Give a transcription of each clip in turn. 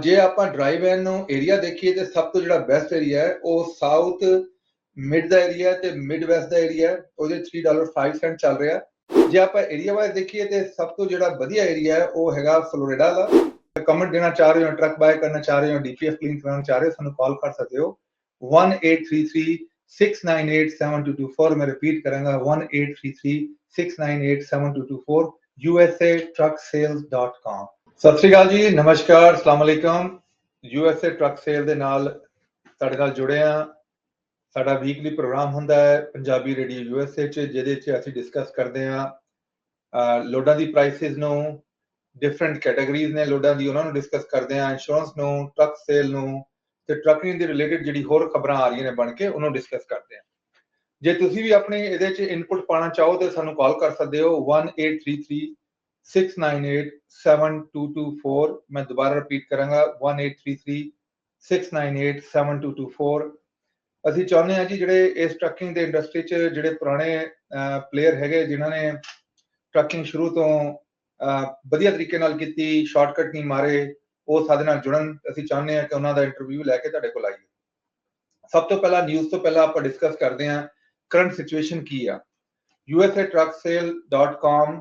ਜੇ ਆਪਾਂ dry van ਨੂੰ ਏਰੀਆ ਦੇਖੀਏ ਤੇ ਸਭ ਤੋਂ ਜਿਹੜਾ ਬੈਸਟ ਏਰੀਆ ਹੈ ਉਹ ਸਾਊਥ ਮਿਡ ਦਾ ਏਰੀਆ ਤੇ ਮਿਡ ਵੈਸਟ ਦਾ ਏਰੀਆ ਹੈ। ਉਹਦੇ $3.05 ਚੱਲ ਰਿਹਾ। ਜੇ ਆਪਾਂ ਏਰੀਆ ਵਾਈਜ਼ ਦੇਖੀਏ ਤੇ ਸਭ ਤੋਂ ਜਿਹੜਾ ਵਧੀਆ ਏਰੀਆ ਹੈ ਉਹ ਹੈਗਾ ਫਲੋਰੀਡਾ ਦਾ। ਕਮੈਂਟ ਦੇਣਾ ਚਾਹ ਰਹੇ ਹੋ, ਟਰੱਕ ਬਾय ਕਰਨਾ ਚਾਹ ਰਹੇ ਹੋ, ਡੀਪੀਐਫ ਕਲੀਨ ਕਰਾਉਣਾ ਚਾਹ ਰਹੇ ਹੋ, ਸਾਨੂੰ ਕਾਲ ਕਰ ਸਕਦੇ ਹੋ 1833-698-7224। ਮੈਂ ਰਿਪੀਟ ਕਰਾਂਗਾ 1833-698-7224 usatrucksales.com। ਸਤਿ ਸ਼੍ਰੀ ਅਕਾਲ ਜੀ, ਨਮਸਕਾਰ, ਅਸਲਾਮ ਅਲੈਕਮ। USA ਟਰੱਕ ਸੇਲ ਦੇ ਨਾਲ ਤੁਹਾਡੇ ਨਾਲ ਜੁੜੇ ਆ। ਸਾਡਾ ਵੀਕਲੀ ਪ੍ਰੋਗਰਾਮ ਹੁੰਦਾ ਹੈ ਪੰਜਾਬੀ ਰੇਡੀਓ USA 'ਚ, ਜਿਹਦੇ 'ਚ ਅਸੀਂ ਡਿਸਕਸ ਕਰਦੇ ਆ ਲੋਡਾਂ ਦੀ ਪ੍ਰਾਈਸਿਸ ਨੂੰ। ਡਿਫਰੈਂਟ ਕੈਟਾਗਰੀਜ਼ ਨੇ ਲੋਡਾਂ ਦੀ, ਉਹਨਾਂ ਨੂੰ ਡਿਸਕਸ ਕਰਦੇ ਆ। ਇੰਸ਼ੋਰੈਂਸ ਨੂੰ, ਟਰੱਕ ਸੇਲ ਨੂੰ ਤੇ ਟਰੱਕਿੰਗ ਦੇ ਰਿਲੇਟਡ ਜਿਹੜੀ ਹੋਰ ਖਬਰਾਂ ਆ ਰਹੀਆਂ ਨੇ ਬਣ ਕੇ, ਉਹਨੂੰ ਡਿਸਕਸ ਕਰਦੇ ਆ। ਜੇ ਤੁਸੀਂ ਵੀ ਆਪਣੀ ਇਹਦੇ 'ਚ ਇਨਪੁਟ ਪਾਉਣਾ ਚਾਹੋ ਤੇ ਸਾਨੂੰ ਕਾਲ ਕਰ ਸਕਦੇ ਹੋ 1833-698-7224। ਮੈਂ ਦੁਬਾਰਾ ਰਿਪੀਟ ਕਰਾਂਗਾ 1833-698-7224। ਅਸੀਂ ਚਾਹੁੰਦੇ ਹਾਂ ਜੀ ਜਿਹੜੇ ਇਸ ਟਰੱਕਿੰਗ ਦੇ ਇੰਡਸਟਰੀ 'ਚ ਜਿਹੜੇ ਪੁਰਾਣੇ ਪਲੇਅਰ ਹੈਗੇ, ਜਿਨ੍ਹਾਂ ਨੇ ਟਰੱਕਿੰਗ ਸ਼ੁਰੂ ਤੋਂ ਵਧੀਆ ਤਰੀਕੇ ਨਾਲ ਕੀਤੀ, ਸ਼ਾਰਟਕਟ ਨਹੀਂ ਮਾਰੇ, ਉਹ ਸਾਡੇ ਨਾਲ ਜੁੜਨ। ਅਸੀਂ ਚਾਹੁੰਦੇ ਹਾਂ ਕਿ ਉਹਨਾਂ ਦਾ ਇੰਟਰਵਿਊ ਲੈ ਕੇ ਤੁਹਾਡੇ ਕੋਲ ਆਈਏ। ਸਭ ਤੋਂ ਪਹਿਲਾਂ ਨਿਊਜ਼ ਤੋਂ ਪਹਿਲਾਂ ਆਪਾਂ ਡਿਸਕਸ ਕਰਦੇ ਹਾਂ ਕਰੰਟ ਸਿਚੁਏਸ਼ਨ ਕੀ ਆ। usatrucksale.com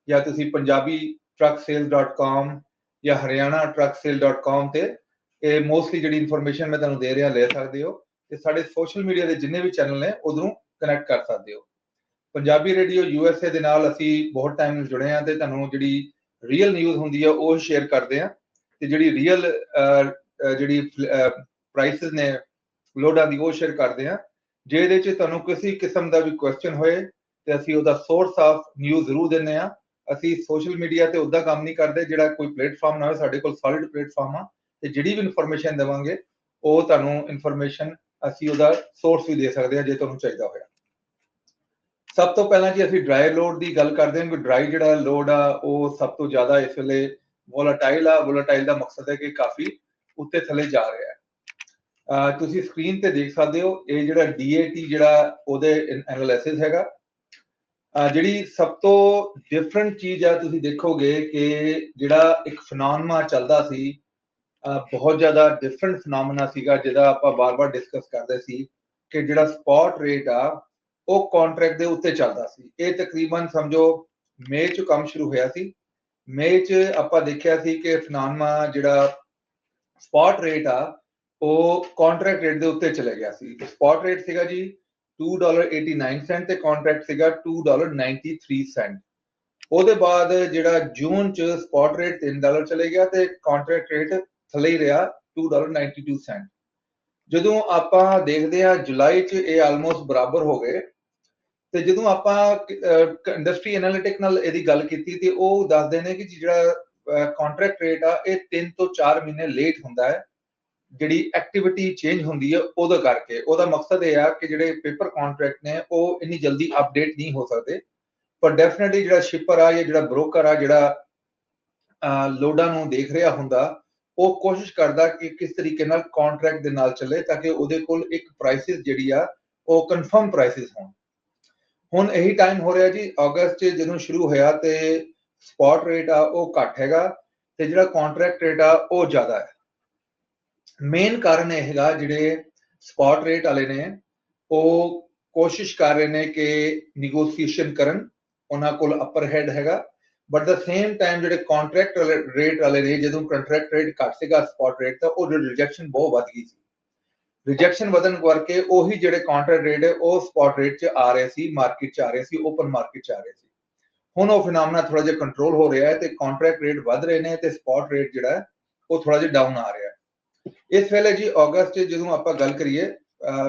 ਜਾਂ ਤੁਸੀਂ ਪੰਜਾਬੀ trucksale.com ਜਾਂ ਹਰਿਆਣਾ trucksale.com ਤੇ ਇਹ ਮੋਸਟਲੀ ਜਿਹੜੀ ਇਨਫੋਰਮੇਸ਼ਨ ਮੈਂ ਤੁਹਾਨੂੰ ਦੇ ਰਿਹਾ ਲੈ ਸਕਦੇ ਹੋ। ਤੇ ਸਾਡੇ ਸੋਸ਼ਲ ਮੀਡੀਆ ਦੇ ਜਿੰਨੇ ਵੀ ਚੈਨਲ ਨੇ ਉਧਰੋਂ ਕਨੈਕਟ ਕਰ ਸਕਦੇ ਹੋ। ਪੰਜਾਬੀ ਰੇਡੀਓ USA ਦੇ ਨਾਲ ਅਸੀਂ ਬਹੁਤ ਟਾਈਮ ਨਾਲ ਜੁੜੇ ਹਾਂ ਤੇ ਤੁਹਾਨੂੰ ਜਿਹੜੀ ਰੀਅਲ ਨਿਊਜ਼ ਹੁੰਦੀ ਆ ਉਹ ਸ਼ੇਅਰ ਕਰਦੇ ਆ, ਤੇ ਜਿਹੜੀ ਰੀਅਲ ਜਿਹੜੀ ਪ੍ਰਾਈਸਿਸ ਨੇ ਲੋਡਾਂ ਦੀ ਉਹ ਸ਼ੇਅਰ ਕਰਦੇ ਆ। ਜੇ ਇਹਦੇ 'ਚ ਤੁਹਾਨੂੰ ਕਿਸੇ ਕਿਸਮ ਦਾ ਵੀ ਕੁਐਸਚਨ ਹੋਏ ਤੇ ਅਸੀਂ ਉਹਦਾ ਸੋਰਸ ਆਫ ਨਿਊਜ਼ ਜ਼ਰੂਰ ਦਿੰਦੇ ਆ। ਅਸੀਂ ਸੋਸ਼ਲ ਮੀਡੀਆ ਤੇ ਉੱਦਾਂ ਕੰਮ ਨਹੀਂ ਕਰਦੇ ਜਿਹੜਾ ਕੋਈ ਪਲੇਟਫਾਰਮ ਨਾ ਹੋਵੇ। ਸਾਡੇ ਕੋਲ ਸੋਲਿਡ ਪਲੇਟਫਾਰਮ ਆ ਤੇ ਜਿਹੜੀ ਵੀ ਇਨਫੋਰਮੇਸ਼ਨ ਦੇਵਾਂਗੇ ਉਹ ਤੁਹਾਨੂੰ ਇਨਫੋਰਮੇਸ਼ਨ ਅਸੀਂ ਉਹਦਾ ਸੋਰਸ ਵੀ ਦੇ ਸਕਦੇ ਆ ਜੇ ਤੁਹਾਨੂੰ ਚਾਹੀਦਾ ਹੋਇਆ। ਸਭ ਤੋਂ ਪਹਿਲਾਂ ਜੀ ਅਸੀਂ ਡਰਾਈ ਲੋਡ ਦੀ ਗੱਲ ਕਰਦੇ ਹਾਂ ਕਿ ਡਰਾਈ ਜਿਹੜਾ ਲੋਡ ਆ ਉਹ ਸਭ ਤੋਂ ਜ਼ਿਆਦਾ ਇਸ ਵੇਲੇ ਵੋਲਾਟਾਈਲ ਆ। ਵੋਲਾਟਾਈਲ ਦਾ ਮਕਸਦ ਹੈ ਕਿ ਕਾਫੀ ਉੱਤੇ ਥੱਲੇ ਜਾ ਰਿਹਾ ਹੈ। ਤੁਸੀਂ ਸਕਰੀਨ ਤੇ ਦੇਖ ਸਕਦੇ ਹੋ ਇਹ ਜਿਹੜਾ DAT ਜਿਹੜਾ ਉਹਦੇ ਐਨਾਲਿਸਿਸ ਹੈਗਾ। ਜਿਹੜੀ ਸਭ ਤੋਂ ਡਿਫਰੈਂਟ ਚੀਜ਼ ਆ ਤੁਸੀਂ ਦੇਖੋਗੇ ਕਿ ਜਿਹੜਾ ਇੱਕ ਫਨੋਮਨਾ ਚੱਲਦਾ ਸੀ, ਬਹੁਤ ਜ਼ਿਆਦਾ ਡਿਫਰੈਂਟ ਫਨੋਮਨਾ ਸੀਗਾ, ਜਿਹਦਾ ਆਪਾਂ ਬਾਰ-ਬਾਰ ਡਿਸਕਸ ਕਰਦੇ ਸੀ ਕਿ ਜਿਹੜਾ ਸਪੌਟ ਰੇਟ ਆ ਉਹ ਕੰਟਰੈਕਟ ਦੇ ਉੱਤੇ ਚੱਲਦਾ ਸੀ। ਇਹ ਤਕਰੀਬਨ ਸਮਝੋ ਮਈ 'ਚ ਕੰਮ ਸ਼ੁਰੂ ਹੋਇਆ ਸੀ। ਮਈ 'ਚ ਆਪਾਂ ਦੇਖਿਆ ਸੀ ਕਿ ਫਨੋਮਨਾ ਜਿਹੜਾ ਸਪੌਟ ਰੇਟ ਆ ਉਹ ਕੰਟਰੈਕਟ ਰੇਟ ਦੇ ਉੱਤੇ ਚਲੇ ਗਿਆ ਸੀ। ਸਪੌਟ ਰੇਟ ਸੀਗਾ ਜੀ $2.89 ਤੇ ਕੰਟਰੈਕਟ ਸੀਗਾ $2.93। ਉਹਦੇ ਬਾਅਦ ਜਿਹੜਾ ਜੂਨ 'ਚ ਸਪੌਟ ਰੇਟ $3 ਚਲੇ ਗਿਆ ਤੇ ਕੰਟਰੈਕਟ ਰੇਟ ਥੱਲੇ ਹੀ ਰਿਹਾ $2.92। ਜਦੋਂ ਆਪਾਂ ਦੇਖਦੇ ਹਾਂ ਜੁਲਾਈ 'ਚ ਇਹ ਆਲਮੋਸਟ ਬਰਾਬਰ ਹੋ ਗਏ। ਤੇ ਜਦੋਂ ਆਪਾਂ ਇੰਡਸਟਰੀ ਐਨਾਲਿਟਿਕ ਨਾਲ ਇਹਦੀ ਗੱਲ ਕੀਤੀ ਤੇ ਉਹ ਦੱਸਦੇ ਨੇ ਕਿ ਜਿਹੜਾ ਕੰਟਰੈਕਟ ਰੇਟ ਆ ਇਹ 3 ਤੋਂ 4 ਮਹੀਨੇ ਲੇਟ ਹੁੰਦਾ ਹੈ। ਜਿਹੜੀ ਐਕਟੀਵਿਟੀ ਚੇਂਜ ਹੁੰਦੀ ਹੈ ਉਹਦਾ ਕਰਕੇ। ਉਹਦਾ ਮਕਸਦ ਇਹ ਆ ਕਿ ਜਿਹੜੇ ਪੇਪਰ ਕੰਟਰੈਕਟ ਨੇ ਉਹ ਇੰਨੀ ਜਲਦੀ ਅਪਡੇਟ ਨਹੀਂ ਹੋ ਸਕਦੇ, ਪਰ ਡੈਫੀਨਿਟਲੀ ਜਿਹੜਾ ਸ਼ਿਪਰ ਆ ਜਾਂ ਜਿਹੜਾ ਬ੍ਰੋਕਰ ਆ ਜਿਹੜਾ ਲੋਡਾਂ ਨੂੰ ਦੇਖ ਰਿਹਾ ਹੁੰਦਾ, ਉਹ ਕੋਸ਼ਿਸ਼ ਕਰਦਾ ਕਿ ਕਿਸ ਤਰੀਕੇ ਨਾਲ ਕੰਟਰੈਕਟ ਦੇ ਨਾਲ ਚੱਲੇ ਤਾਂ ਕਿ ਉਹਦੇ ਕੋਲ ਇੱਕ ਪ੍ਰਾਈਸਿਸ ਜਿਹੜੀ ਆ ਉਹ ਕਨਫਰਮ ਪ੍ਰਾਈਸਿਸ ਹੋਣ। ਹੁਣ ਇਹੀ ਟਾਈਮ ਹੋ ਰਿਹਾ ਜੀ, ਅਗਸਤ 'ਚ ਜਦੋਂ ਸ਼ੁਰੂ ਹੋਇਆ ਤੇ ਸਪੌਟ ਰੇਟ ਆ ਉਹ ਘੱਟ ਹੈਗਾ ਤੇ ਜਿਹੜਾ ਕੰਟਰੈਕਟ ਰੇਟ ਆ ਉਹ ਜ਼ਿਆਦਾ ਹੈ। ਮੇਨ ਕਾਰਨ ਇਹ ਹੈਗਾ ਜਿਹੜੇ ਸਪੌਟ ਰੇਟ ਵਾਲੇ ਨੇ ਉਹ ਕੋਸ਼ਿਸ਼ ਕਰ ਰਹੇ ਨੇ ਕਿ ਨੈਗੋਸ਼ੀਏਸ਼ਨ ਕਰਨ, ਉਹਨਾਂ ਕੋਲ ਅਪਰ ਹੈਡ ਹੈਗਾ। ਬਟ ਦ ਸੇਮ ਟਾਈਮ ਜਿਹੜੇ ਕੰਟਰੈਕਟ ਰੇਟ ਵਾਲੇ ਨੇ, ਜਦੋਂ ਕੰਟਰੈਕਟ ਰੇਟ ਘੱਟ ਸੀਗਾ ਸਪੌਟ ਰੇਟ ਦਾ, ਉਹ ਰਿਜੈਕਸ਼ਨ ਬਹੁਤ ਵੱਧ ਗਈ ਸੀ। ਰਿਜੈਕਸ਼ਨ ਵਧਣ ਕਰਕੇ ਉਹੀ ਜਿਹੜੇ ਕੰਟਰੈਕਟ ਰੇਟ ਹੈ ਉਹ ਸਪੌਟ ਰੇਟ 'ਚ ਆ ਰਹੇ ਸੀ, ਮਾਰਕੀਟ 'ਚ ਆ ਰਹੇ ਸੀ, ਓਪਨ ਮਾਰਕੀਟ 'ਚ ਆ ਰਹੇ ਸੀ। ਹੁਣ ਉਹ ਫਿਨੋਮਨਾ ਥੋੜਾ ਜਿਹਾ ਕੰਟਰੋਲ ਹੋ ਰਿਹਾ ਹੈ ਤੇ ਕੰਟਰੈਕਟ ਰੇਟ ਵੱਧ ਰਹੇ ਨੇ ਤੇ ਸਪੌਟ ਰੇਟ ਜਿਹੜਾ ਹੈ ਉਹ ਥੋੜਾ ਜਿਹਾ ਡਾਊਨ ਆ ਰਿਹਾ ਹੈ। ਇਸ ਵੇਲੇ ਜੀ ਅਗਸਤ 'ਚ ਜਦੋਂ ਆਪਾਂ ਗੱਲ ਕਰੀਏ,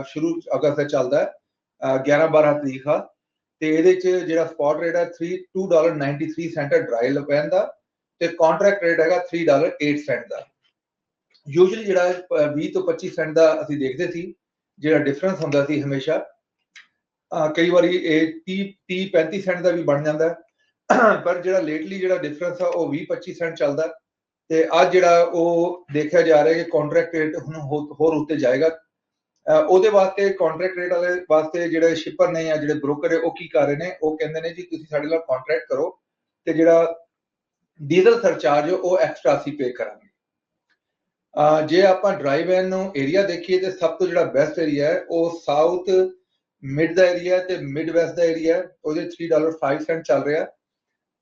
ਸ਼ੁਰੂ ਅਗਸਤ ਦਾ ਚੱਲਦਾ 11-12 ਤਰੀਕ ਆ, ਤੇ ਇਹਦੇ 'ਚ ਜਿਹੜਾ ਸਪੌਟ ਰੇਟ ਹੈ $2.93 ਡਰਾਈ ਵੈਨ ਦਾ ਤੇ ਕੰਟਰੈਕਟ ਰੇਟ ਹੈਗਾ $3.08 ਦਾ। ਯੂਜੂਅਲੀ ਜਿਹੜਾ 20 ਤੋਂ 25 ਸੈਂਟ ਦਾ ਅਸੀਂ ਦੇਖਦੇ ਸੀ ਜਿਹੜਾ ਡਿਫਰੈਂਸ ਹੁੰਦਾ ਸੀ ਹਮੇਸ਼ਾ। ਕਈ ਵਾਰੀ ਇਹ 30-35 ਸੈਂਟ ਦਾ ਵੀ ਬਣ ਜਾਂਦਾ, ਪਰ ਜਿਹੜਾ ਲੇਟਲੀ ਜਿਹੜਾ ਡਿਫਰੈਂਸ ਆ ਉਹ 20-25 ਸੈਂਟ ਚੱਲਦਾ। ਤੇ ਅੱਜ ਜਿਹੜਾ ਉਹ ਦੇਖਿਆ ਜਾ ਰਿਹਾ ਕਿ ਕੰਟਰੈਕਟ ਰੇਟ ਹੁਣ ਹੋਰ ਉੱਤੇ ਜਾਏਗਾ। ਉਹਦੇ ਵਾਸਤੇ ਕੰਟਰੈਕਟ ਰੇਟ ਵਾਲੇ ਵਾਸਤੇ ਜਿਹੜੇ ਸ਼ਿਪਰ ਨੇ ਜਾਂ ਜਿਹੜੇ ਬ੍ਰੋਕਰ ਹੈ ਉਹ ਕੀ ਕਰ ਰਹੇ ਨੇ, ਉਹ ਕਹਿੰਦੇ ਨੇ ਜੀ ਤੁਸੀਂ ਸਾਡੇ ਨਾਲ ਕੰਟਰੈਕਟ ਕਰੋ ਤੇ ਜਿਹੜਾ ਡੀਜ਼ਲ ਸਰਚਾਰਜ ਉਹ ਐਕਸਟਰਾ ਅਸੀਂ ਪੇ ਕਰਾਂਗੇ। ਜੇ ਆਪਾਂ ਡਰਾਈਵ ਐਨ ਨੂੰ ਏਰੀਆ ਦੇਖੀਏ ਤੇ ਸਭ ਤੋਂ ਜਿਹੜਾ ਬੈਸਟ ਏਰੀਆ ਹੈ ਉਹ ਸਾਊਥ ਮਿਡ ਦਾ ਏਰੀਆ ਤੇ ਮਿਡ ਵੈਸਟ ਦਾ ਏਰੀਆ, ਉਹਦੇ $3.05 ਚੱਲ ਰਿਹਾ।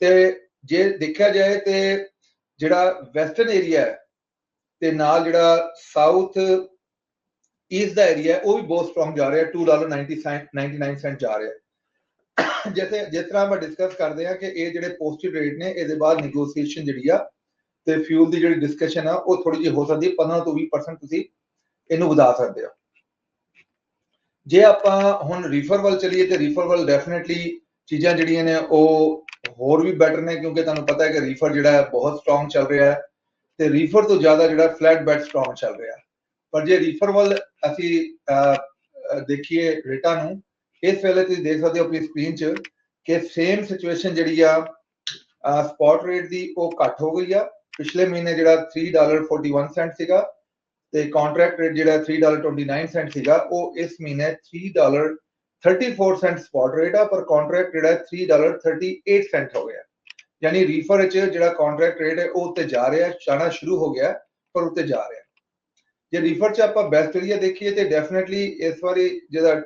ਤੇ ਜੇ ਦੇਖਿਆ ਜਾਏ ਤੇ ਜਿਹੜਾ ਵੈਸਟਰਨ ਏਰੀਆ ਹੈ ਤੇ ਨਾਲ ਜਿਹੜਾ ਸਾਊਥ ਈਸਟ ਦਾ ਏਰੀਆ ਉਹ ਵੀ ਬਹੁਤ ਸਟਰੋਂਗ ਜਾ ਰਿਹਾ, $2.99 ਜਾ ਰਿਹਾ। ਜਿਸ ਤਰ੍ਹਾਂ ਆਪਾਂ ਡਿਸਕਸ ਕਰਦੇ ਹਾਂ ਕਿ ਇਹ ਜਿਹੜੇ ਪੋਸਟਿਵ ਰੇਟ ਨੇ, ਇਹਦੇ ਬਾਅਦ ਨੈਗੋਸੀਏਸ਼ਨ ਜਿਹੜੀ ਆ ਤੇ ਫਿਊਲ ਦੀ ਜਿਹੜੀ ਡਿਸਕਸ਼ਨ ਆ ਉਹ ਥੋੜੀ ਜਿਹੀ ਹੋ ਸਕਦੀ ਹੈ, 15 ਤੋਂ 20% ਤੁਸੀਂ ਇਹਨੂੰ ਵਧਾ ਸਕਦੇ ਹੋ। ਜੇ ਆਪਾਂ ਹੁਣ ਰੀਫਰ ਵੱਲ ਚਲੀਏ ਤੇ ਰੀਫਰ ਵੱਲ ਡੈਫੀਨਿਟਲੀ ਚੀਜ਼ਾਂ ਜਿਹੜੀਆਂ ਨੇ ਉਹ ਹੋਰ ਵੀ ਬੈਟਰ ਨੇ, ਕਿਉਂਕਿ ਤੁਹਾਨੂੰ ਪਤਾ ਹੈ ਕਿ ਰੀਫਰ ਜਿਹੜਾ ਹੈ ਬਹੁਤ ਸਟਰੋਂਗ ਚੱਲ ਰਿਹਾ ਹੈ ਤੇ ਰੀਫਰ ਤੋਂ ਜ਼ਿਆਦਾ ਜਿਹੜਾ ਫਲੈਟ ਬੈਡ ਸਟਰੋਂਗ ਚੱਲ ਰਿਹਾ। ਪਰ ਜੇ ਰੀਫਰ ਵੱਲ ਅਸੀਂ ਦੇਖੀਏ ਰੇਟਾਂ ਨੂੰ, ਇਸ ਵੇਲੇ ਤੁਸੀਂ ਦੇਖ ਸਕਦੇ ਹੋ ਆਪਣੀ ਸਕਰੀਨ 'ਚ ਕਿ ਸੇਮ ਸਿਚੁਏਸ਼ਨ ਜਿਹੜੀ ਆ ਸਪੌਟ ਰੇਟ ਦੀ ਉਹ ਘੱਟ ਹੋ ਗਈ ਆ। ਪਿਛਲੇ ਮਹੀਨੇ ਜਿਹੜਾ $3.41 ਸੀਗਾ ਤੇ ਕੰਟਰੈਕਟ ਰੇਟ ਜਿਹੜਾ $3.29 ਸੀਗਾ, ਉਹ ਇਸ ਮਹੀਨੇ $3.34 ਸਪੌਟ ਰੇਟ ਆ, ਪਰ ਕੰਟਰੈਕਟ ਜਿਹੜਾ $3.38 ਹੋ ਗਿਆ। ਯਾਨੀ ਰੀਫਰ ਵਿੱਚ ਜਿਹੜਾ ਕੰਟਰੈਕਟ ਰੇਟ ਹੈ ਉਹ ਉੱਤੇ ਜਾ ਰਿਹਾ, ਜਾਣਾ ਸ਼ੁਰੂ ਹੋ ਗਿਆ ਪਰ ਉੱਤੇ ਜਾ ਰਿਹਾ। ਜੇ ਰੀਫਰ 'ਚ ਆਪਾਂ ਬੈਸਟ ਏਰੀਆ ਦੇਖੀਏ ਤੇ ਡੈਫੀਨਿਟਲੀ ਇਸ ਵਾਰੀ ਜਿਹੜਾ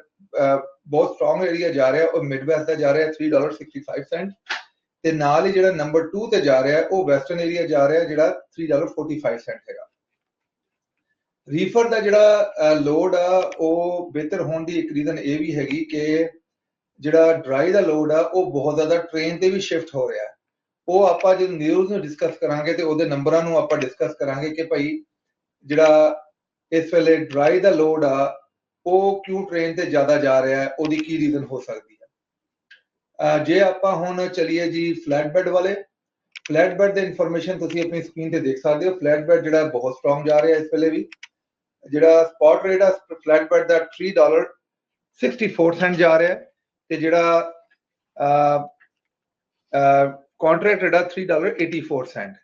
ਬਹੁਤ ਸਟਰੋਂਗ ਏਰੀਆ ਜਾ ਰਿਹਾ ਉਹ ਮਿਡ ਵੈਸਟ ਦਾ ਜਾ ਰਿਹਾ $3.65 ਤੇ ਨਾਲ ਹੀ ਜਿਹੜਾ ਨੰਬਰ 2 ਤੇ ਜਾ ਰਿਹਾ ਉਹ ਵੈਸਟਰਨ ਏਰੀਆ ਜਾ ਰਿਹਾ ਜਿਹੜਾ $3.45 ਹੈਗਾ। ਰੀਫਰ ਦਾ ਜਿਹੜਾ ਲੋਡ ਆ ਉਹ ਬਿਹਤਰ ਹੋਣ ਦੀ ਇੱਕ ਰੀਜ਼ਨ ਇਹ ਵੀ ਹੈਗੀ ਕਿ ਜਿਹੜਾ ਡਰਾਈ ਦਾ ਲੋਡ ਆ ਉਹ ਬਹੁਤ ਜ਼ਿਆਦਾ ਟ੍ਰੇਨ ਤੇ ਵੀ ਸ਼ਿਫਟ ਹੋ ਰਿਹਾ। ਉਹ ਆਪਾਂ ਜਦੋਂ ਨਿਊਜ਼ ਨੂੰ ਡਿਸਕਸ ਕਰਾਂਗੇ ਤੇ ਉਹਦੇ ਨੰਬਰਾਂ ਨੂੰ ਆਪਾਂ ਡਿਸਕਸ ਕਰਾਂਗੇ ਕਿ ਭਾਈ ਜਿਹੜਾ ਇਸ ਵੇਲੇ ਡਰਾਈ ਦਾ ਲੋਡ ਆ ਉਹ ਕਿਉਂ ਟ੍ਰੇਨ ਤੇ ਜ਼ਿਆਦਾ ਜਾ ਰਿਹਾ ਹੈ, ਉਹਦੀ ਕੀ ਰੀਜ਼ਨ ਹੋ ਸਕਦੀ ਹੈ। ਜੇ ਆਪਾਂ ਹੁਣ ਚਲੀਏ ਜੀ ਫਲੈਟ ਬੈਡ ਵਾਲੇ, ਫਲੈਟ ਬੈਡ ਦੀ ਇਨਫੋਰਮੇਸ਼ਨ ਤੁਸੀਂ ਆਪਣੀ ਸਕਰੀਨ ਤੇ ਦੇਖ ਸਕਦੇ ਹੋ। ਫਲੈਟ ਬੈਡ ਜਿਹੜਾ ਬਹੁਤ ਸਟਰੋਂਗ ਜਾ ਰਿਹਾ ਇਸ ਵੇਲੇ ਵੀ। ਜਿਹੜਾ ਸਪੌਟ ਰੇਟ ਆ ਫਲੈਟ ਬੈਡ ਦਾ $3.64 ਜਾ ਰਿਹਾ ਤੇ ਜਿਹੜਾ ਕੰਟਰੈਕਟ ਰੇਟ ਆ $3.84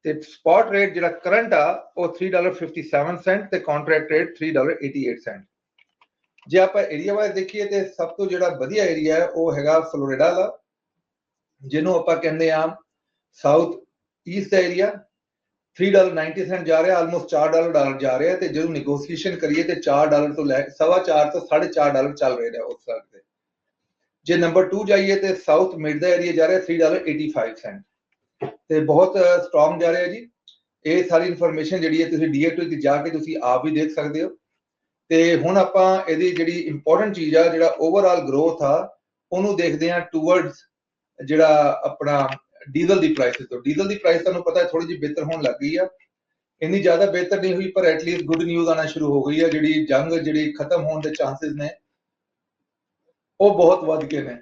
ਤੇ ਸਪੌਟ ਰੇਟ ਜਿਹੜਾ ਕਰੰਟ ਆ ਉਹ $3.57 ਤੇ ਕੰਟਰੈਕਟ ਰੇਟ $3.88। ਜੇ ਆਪਾਂ ਏਰੀਆ ਵਾਈਜ਼ ਦੇਖੀਏ ਤੇ ਸਭ ਤੋਂ ਜਿਹੜਾ ਵਧੀਆ ਏਰੀਆ ਹੈ ਉਹ ਹੈਗਾ ਫਲੋਰੀਡਾ ਦਾ, ਜਿਹਨੂੰ ਆਪਾਂ ਕਹਿੰਦੇ ਆ ਸਾਊਥ ਈਸਟ ਦਾ ਏਰੀਆ। $3.90 ਜਾ ਰਿਹਾ, ਆਲਮੋਸਟ $4 ਜਾ ਰਿਹਾ ਤੇ ਜਦੋਂ ਨੈਗੋਸੀਏਸ਼ਨ ਕਰੀਏ ਤੇ $4 ਤੋਂ ਲੈ $4.25 ਤੋਂ $4.5 ਚੱਲ ਰਹੇ ਨੇ ਉਸ ਸਾਈਡ ਤੇ। ਜੇ ਨੰਬਰ 2 ਜਾਈਏ ਤੇ ਸਾਊਥ ਮਿਡ ਦਾ ਏਰੀਆ ਜਾ ਰਿਹਾ $3.85 ਤੇ ਬਹੁਤ ਸਟਰੋਂਗ ਜਾ ਰਿਹਾ ਜੀ। ਇਹ ਸਾਰੀ ਇਨਫੋਰਮੇਸ਼ਨ ਜਿਹੜੀ ਹੈ ਤੁਸੀਂ DA2 ਤੇ ਜਾ ਕੇ ਤੁਸੀਂ ਆਪ ਵੀ ਦੇਖ ਸਕਦੇ ਹੋ। ਤੇ ਹੁਣ ਆਪਾਂ ਇਹਦੀ ਜਿਹੜੀ ਇੰਪੋਰਟੈਂਟ ਚੀਜ਼ ਆ, ਜਿਹੜਾ ਓਵਰਆਲ ਗਰੋਥ ਆ, ਉਹਨੂੰ ਦੇਖਦੇ ਆ ਟੂਵਰਡਸ ਜਿਹੜਾ ਆਪਣਾ ਡੀਜ਼ਲ ਦੀ ਪ੍ਰਾਈਸ ਤੋਂ। ਡੀਜ਼ਲ ਦੀ ਪ੍ਰਾਈਸ ਤੁਹਾਨੂੰ ਪਤਾ ਹੈ ਥੋੜੀ ਜਿਹੀ ਬਿਹਤਰ ਹੋਣ ਲੱਗ ਗਈ ਆ, ਇੰਨੀ ਜ਼ਿਆਦਾ ਬਿਹਤਰ ਨਹੀਂ ਹੋਈ ਪਰ ਐਟਲੀਸਟ ਗੁੱਡ ਨਿਊਜ਼ ਆਣਾ ਸ਼ੁਰੂ ਹੋ ਗਈ ਆ। ਜਿਹੜੀ ਜੰਗ ਜਿਹੜੀ ਖਤਮ ਹੋਣ ਦੇ ਚਾਂਸਸ ਨੇ ਉਹ ਬਹੁਤ ਵੱਧ ਗਏ ਨੇ।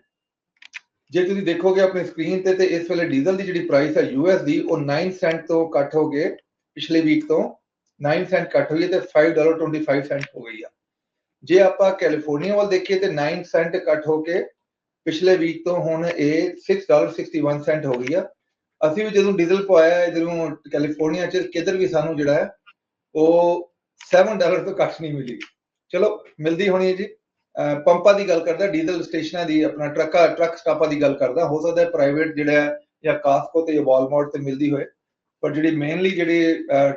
ਜੇ ਤੁਸੀਂ ਦੇਖੋਗੇ ਆਪਣੀ ਸਕਰੀਨ ਤੇ ਇਸ ਵੇਲੇ ਡੀਜ਼ਲ ਦੀ ਜਿਹੜੀ ਪ੍ਰਾਈਸ ਹੈ US ਦੀ ਉਹ 9 ਸੈਂਟ ਤੋਂ ਘੱਟ ਹੋ ਗਏ, ਪਿਛਲੇ ਵੀਕ ਤੋਂ 9 ਸੈਂਟ ਘੱਟ ਹੋਈ ਹੈ ਤੇ $5.25 ਹੋ ਗਈ ਆ। ਜੇ ਆਪਾਂ ਕੈਲੀਫੋਰਨੀਆ ਵੱਲ ਦੇਖੀਏ ਤੇ 9 ਸੈਂਟ ਘੱਟ ਹੋ ਕੇ ਪਿਛਲੇ ਵੀਕ ਤੋਂ ਹੁਣ ਇਹ $6.61 ਹੋ ਗਈ ਆ। ਅਸੀਂ ਵੀ ਜਦੋਂ ਡੀਜ਼ਲ ਪਵਾਇਆ ਇਧਰੋਂ ਕੈਲੀਫੋਰਨੀਆ 'ਚ, ਕਿੱਧਰ ਵੀ ਸਾਨੂੰ ਜਿਹੜਾ ਹੈ ਉਹ $7 ਤੋਂ ਘੱਟ ਨਹੀਂ ਮਿਲੀ। ਚਲੋ ਮਿਲਦੀ ਹੋਣੀ ਹੈ ਜੀ। ਪੰਪਾਂ ਦੀ ਗੱਲ ਕਰਦਾ, ਡੀਜ਼ਲ ਸਟੇਸ਼ਨਾਂ ਦੀ, ਆਪਣਾ ਟਰੱਕ ਸਟਾਪਾਂ ਦੀ ਗੱਲ ਕਰਦਾ। ਹੋ ਸਕਦਾ ਹੈ ਪ੍ਰਾਈਵੇਟ ਜਿਹੜਾ ਹੈ ਜਾਂ ਕਾਸਕੋ ਤੇ ਜਾਂ ਵਾਲਮਾਰਟ ਤੇ ਮਿਲਦੀ ਹੋਏ, ਪਰ ਜਿਹੜੀ ਮੇਨਲੀ ਜਿਹੜੇ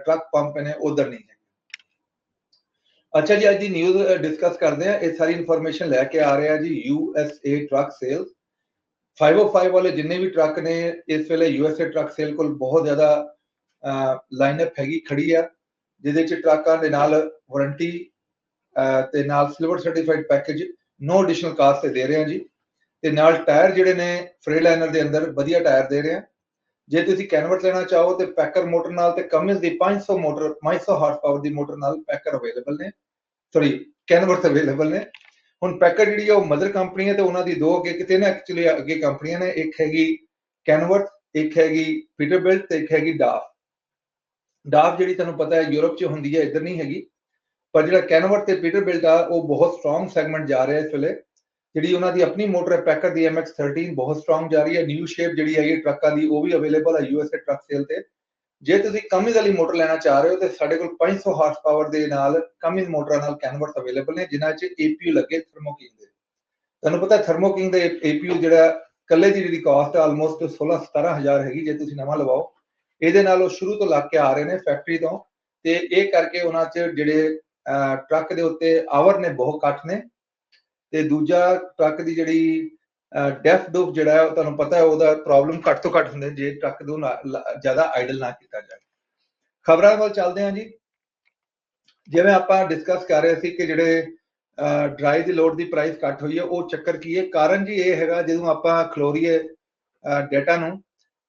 ਟਰੱਕ ਪੰਪ ਨੇ ਉਧਰ ਨਹੀਂ ਹੈ। ਅੱਛਾ ਜੀ, ਅੱਜ ਦੀ ਨਿਊਜ਼ ਡਿਸਕਸ ਕਰਦੇ ਆ। ਇਹ ਸਾਰੀ ਇਨਫੋਰਮੇਸ਼ਨ ਲੈ ਕੇ ਆ ਰਿਹਾ ਜੀ USA ਟਰੱਕ ਸੇਲ 505 ਵਾਲੇ ਜਿੰਨੇ ਵੀ ਟਰੱਕ ਨੇ ਇਸ ਵੇਲੇ USA ਟਰੱਕ ਸੇਲ ਕੋਲ ਬਹੁਤ ਜ਼ਿਆਦਾ ਲਾਈਨਅਪ ਹੈਗੀ ਖੜੀ ਆ, ਜਿਹਦੇ ਚ ਟਰੱਕਾਂ ਦੇ ਨਾਲ ਵਾਰੰਟੀ ਤੇ ਨਾਲ ਸਿਲਵਰ ਸਰਟੀਫਾਈਡ ਪੈਕੇਜ ਨੋ ਐਡੀਸ਼ਨਲ ਕਾਸਟ ਤੇ ਦੇ ਰਹੇ ਆ ਜੀ। ਤੇ ਨਾਲ ਟਾਇਰ ਜਿਹੜੇ ਨੇ ਫ੍ਰੀਲਾਈਨਰ ਦੇ ਅੰਦਰ ਵਧੀਆ ਟਾਇਰ ਦੇ ਰਹੇ ਆ। ਜੇ ਤੁਸੀਂ ਕੈਨਵਟ ਲੈਣਾ ਚਾਹੋ ਤੇ ਪੈਕਰ ਮੋਟਰ ਨਾਲ ਤੇ ਕਮਿੰਸ ਦੀ 500 ਹਾਰਸ ਪਾਵਰ ਦੀ ਮੋਟਰ ਨਾਲ ਪੈਕਰ ਅਵੇਲੇਬਲ ਨੇ, ਸੌਰੀ ਕੈਨਵਟ ਅਵੇਲੇਬਲ ਨੇ। ਹੁਣ ਪੈਕਰ ਜਿਹੜੀ ਆ ਉਹ ਮਦਰ ਕੰਪਨੀ ਹੈ ਤੇ ਉਹਨਾਂ ਦੀ ਦੋ ਅੱਗੇ ਕਿਤੇ ਨਾ ਐਕਚੁਅਲੀ ਅੱਗੇ ਕੰਪਨੀਆਂ ਨੇ, ਇੱਕ ਹੈਗੀ ਕੈਨਵਟ, ਇੱਕ ਹੈਗੀ ਪੀਟਰਬਿਲਟ ਤੇ ਇੱਕ ਹੈਗੀ ਡਾਫ। ਡਾਫ ਜਿਹੜੀ ਤੁਹਾਨੂੰ ਪਤਾ ਹੈ ਯੂਰਪ 'ਚ ਹੁੰਦੀ ਹੈ, ਇੱਧਰ ਨਹੀਂ ਹੈਗੀ। ਪਰ ਜਿਹੜਾ ਕੈਨਵਟ ਤੇ ਪੀਟਰਬਿਲਟ ਆ ਉਹ ਬਹੁਤ ਸਟਰੋਂਗ ਸੈਗਮੈਂਟ ਜਾ ਰਿਹਾ ਇਸ ਵੇਲੇ। ਜਿਹੜੀ ਉਹਨਾਂ ਦੀ ਆਪਣੀ ਮੋਟਰ ਹੈ ਪੈਕਰ ਦੀ MX-13 ਬਹੁਤ ਸਟਰੋਂਗ ਜਾ ਰਹੀ ਹੈ। ਨਿਊ ਸ਼ੇਪ ਜਿਹੜੀ ਹੈਗੀ ਟਰੱਕਾਂ ਦੀ ਉਹ ਵੀ ਅਵੇਲੇਬਲ ਹੈ USA ਟਰੱਕ ਸੇਲ ਤੇ। ਜੇ ਤੁਸੀਂ ਕਮਿੰਸ ਵਾਲੀ ਮੋਟਰ ਲੈਣਾ ਚਾਹ ਰਹੇ ਹੋ ਤੇ ਸਾਡੇ ਕੋਲ 500 ਹਾਰਸ ਪਾਵਰ ਦੇ ਨਾਲ ਕਮਿੰਸ ਮੋਟਰਾਂ ਨਾਲ ਕੈਨਵਟ ਅਵੇਲੇਬਲ ਨੇ, ਜਿਨ੍ਹਾਂ 'ਚ APU ਲੱਗੇ ਥਰਮੋਕਿੰਗ ਦੇ। ਤੁਹਾਨੂੰ ਪਤਾ ਥਰਮੋਕਿੰਗ ਦੇ APU ਜਿਹੜਾ ਕੱਲੇ ਦੀ ਜਿਹੜੀ ਕਾਸਟ ਹੈ ਆਲਮੋਸਟ 16-17 ਹਜ਼ਾਰ ਹੈਗੀ ਜੇ ਤੁਸੀਂ ਨਵਾਂ ਲਵਾਓ। ਇਹਦੇ ਨਾਲ ਉਹ ਸ਼ੁਰੂ ਤੋਂ ਲੱਗ ਕੇ ਆ ਰਹੇ ਨੇ ਫੈਕਟਰੀ ਤੋਂ ਤੇ ਇਹ ਕਰਕੇ ਉਹਨਾਂ 'ਚ ਜਿਹੜੇ ਟਰੱਕ ਦੇ ਉੱਤੇ ਆਵਰ ਨੇ ਬਹੁਤ ਘੱਟ ਨੇ ਤੇ ਦੂਜਾ ਟਰੱਕ ਦੀ ਜਿਹੜੀ ਡੈਫ ਡੂਫ ਜਿਹੜਾ ਹੈ ਉਹ ਤੁਹਾਨੂੰ ਪਤਾ ਹੈ ਉਹਦਾ ਪ੍ਰੋਬਲਮ ਘੱਟ ਤੋਂ ਘੱਟ ਹੁੰਦੇ ਜੇ ਟਰੱਕ ਨੂੰ ਜ਼ਿਆਦਾ ਆਈਡਲ ਨਾ ਕੀਤਾ ਜਾਏ। ਖਬਰਾਂ ਵੱਲ ਚੱਲਦੇ ਹਾਂ ਜੀ। ਜਿਵੇਂ ਆਪਾਂ ਡਿਸਕਸ ਕਰ ਰਹੇ ਸੀ ਕਿ ਜਿਹੜੇ ਡਰਾਈ ਦੀ ਲੋਡ ਦੀ ਪ੍ਰਾਈਸ ਘੱਟ ਹੋਈ ਹੈ, ਉਹ ਚੱਕਰ ਕੀ ਹੈ? ਕਾਰਨ ਜੀ ਇਹ ਹੈਗਾ, ਜਦੋਂ ਆਪਾਂ ਖਲੋਰੀਏ ਡੇਟਾ ਨੂੰ,